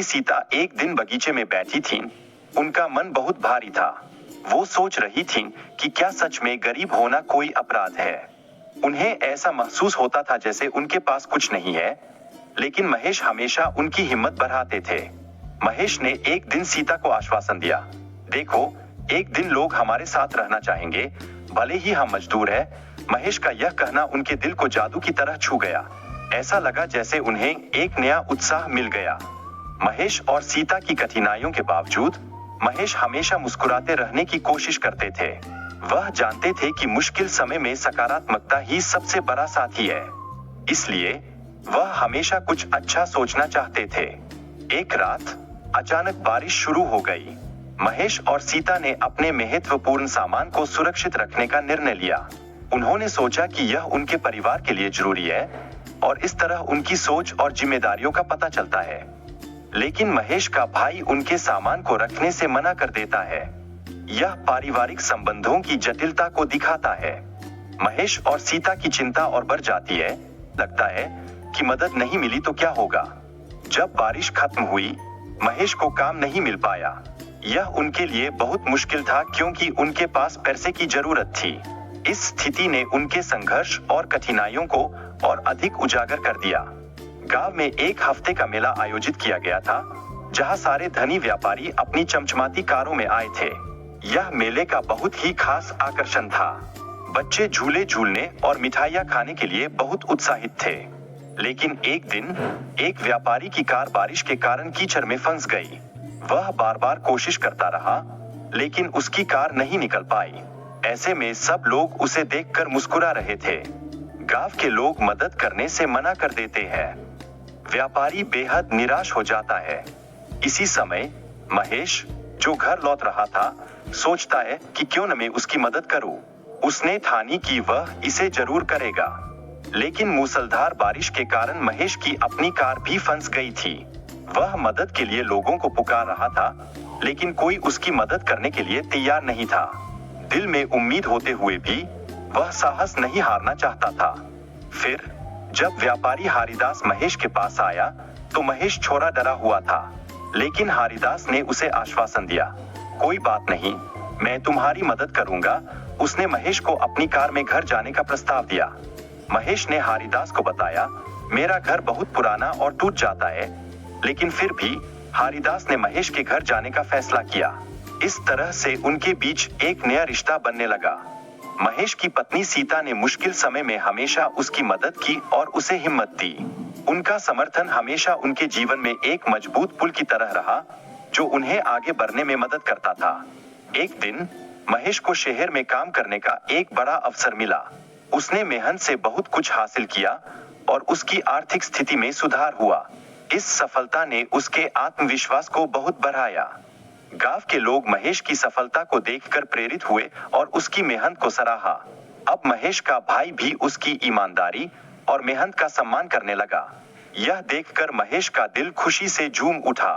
पत्नी सीता एक दिन बगीचे में बैठी थीं। उनका मन बहुत भारी था। वो सोच रही थीं कि क्या सच में गरीब होना कोई अपराध है। उन्हें ऐसा महसूस होता था जैसे उनके पास कुछ नहीं है, लेकिन महेश हमेशा उनकी हिम्मत बढ़ाते थे। महेश ने एक दिन सीता को आश्वासन दिया, देखो, एक दिन लोग हमारे साथ रहना चाहेंगे, भले ही हम मजदूर हैं। महेश का यह कहना उनके दिल को जादू की तरह छू गया। ऐसा लगा जैसे उन्हें एक नया उत्साह मिल गया। महेश और सीता की कठिनाइयों के बावजूद महेश हमेशा मुस्कुराते रहने की कोशिश करते थे। वह जानते थे कि मुश्किल समय में सकारात्मकता ही सबसे बड़ा साथी है। इसलिए वह हमेशा कुछ अच्छा सोचना चाहते थे। एक रात अचानक बारिश शुरू हो गई। महेश और सीता ने अपने महत्वपूर्ण सामान को सुरक्षित रखने का निर्णय लिया। उन्होंने सोचा कि यह उनके परिवार के लिए जरूरी है और इस तरह उनकी सोच और जिम्मेदारियों का पता चलता है। लेकिन महेश का भाई उनके सामान को रखने से मना कर देता है। यह पारिवारिक संबंधों की जटिलता को दिखाता है। महेश और सीता की चिंता और बढ़ जाती है। लगता है कि मदद नहीं मिली तो क्या होगा। जब बारिश खत्म हुई, महेश को काम नहीं मिल पाया। यह उनके लिए बहुत मुश्किल था क्योंकि उनके पास पैसे की जरूरत थी। इस स्थिति ने उनके संघर्ष और कठिनाइयों को और अधिक उजागर कर दिया। गांव में एक हफ्ते का मेला आयोजित किया गया था, जहां सारे धनी व्यापारी अपनी चमचमाती कारों में आए थे। यह मेले का बहुत ही खास आकर्षण था। बच्चे झूले झूलने और मिठाइयां खाने के लिए बहुत उत्साहित थे। लेकिन एक दिन एक व्यापारी की कार बारिश के कारण कीचड़ में फंस गई। वह बार बार कोशिश करता रहा, लेकिन उसकी कार नहीं निकल पाई। ऐसे में सब लोग उसे देखकर मुस्कुरा रहे थे। गांव के लोग मदद करने से मना कर देते हैं। व्यापारी बेहद निराश हो जाता है। इसी समय महेश, जो घर लौट रहा था, सोचता है कि क्यों न मैं उसकी मदद करूं। उसने ठानी कि वह इसे जरूर करेगा। लेकिन मूसलाधार बारिश के कारण महेश की अपनी कार भी फंस गई थी। वह मदद के लिए लोगों को पुकार रहा था, लेकिन कोई उसकी मदद करने के लिए तैयार नहीं था। दिल में उम्मीद होते हुए भी वह साहस नहीं हारना चाहता था। फिर जब व्यापारी हरिदास महेश के पास आया, तो महेश थोड़ा डरा हुआ था, लेकिन हरिदास ने उसे आश्वासन दिया, कोई बात नहीं, मैं तुम्हारी मदद करूंगा। उसने महेश को अपनी कार में घर जाने का प्रस्ताव दिया। महेश ने हरिदास को बताया, मेरा घर बहुत पुराना और टूट जाता है। लेकिन फिर भी हरिदास ने महेश के घर जाने का फैसला किया। इस तरह से उनके बीच एक नया रिश्ता बनने लगा। महेश की पत्नी सीता ने मुश्किल समय में हमेशा उसकी मदद की और उसे हिम्मत दी। उनका समर्थन हमेशा उनके जीवन में एक मजबूत पुल की तरह रहा, जो उन्हें आगे बढ़ने में मदद करता था। एक दिन महेश को शहर में काम करने का एक बड़ा अवसर मिला। उसने मेहनत से बहुत कुछ हासिल किया और उसकी आर्थिक स्थिति में सुधार हुआ। इस सफलता ने उसके आत्मविश्वास को बहुत बढ़ाया। गांव के लोग महेश की सफलता को देखकर प्रेरित हुए और उसकी मेहनत को सराहा। अब महेश का भाई भी उसकी ईमानदारी और मेहनत का सम्मान करने लगा। यह देखकर महेश का दिल खुशी से झूम उठा।